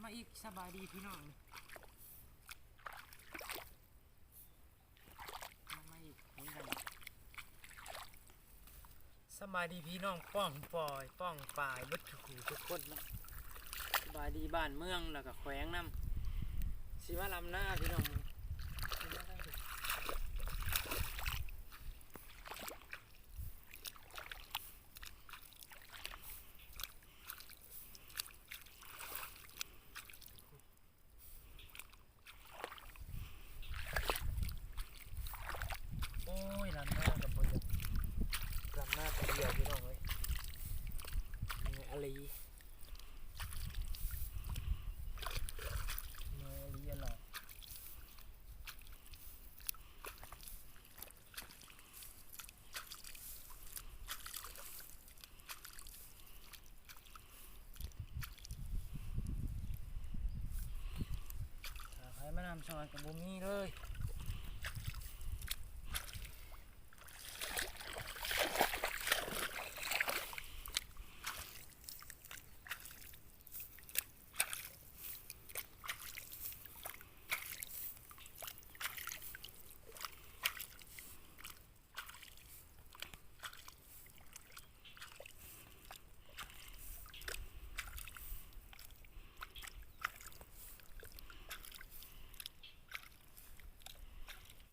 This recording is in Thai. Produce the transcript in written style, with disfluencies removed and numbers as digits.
มาอีกสบายดีพี่น้องมาอีกนี่กันสบายดีพี่น้องป้องปอยป้องปลายวัตถุทุกคนนะสบายดีบ้านเมืองแล้วก็แขวงน้ำสิว่าลำหน้าพี่น้องโอ้ยลำหน้ากับคนลำหน้าตัวเดียวพี่น้องเลยอะไรอะไรใครมานำสอนกับบุมีเลย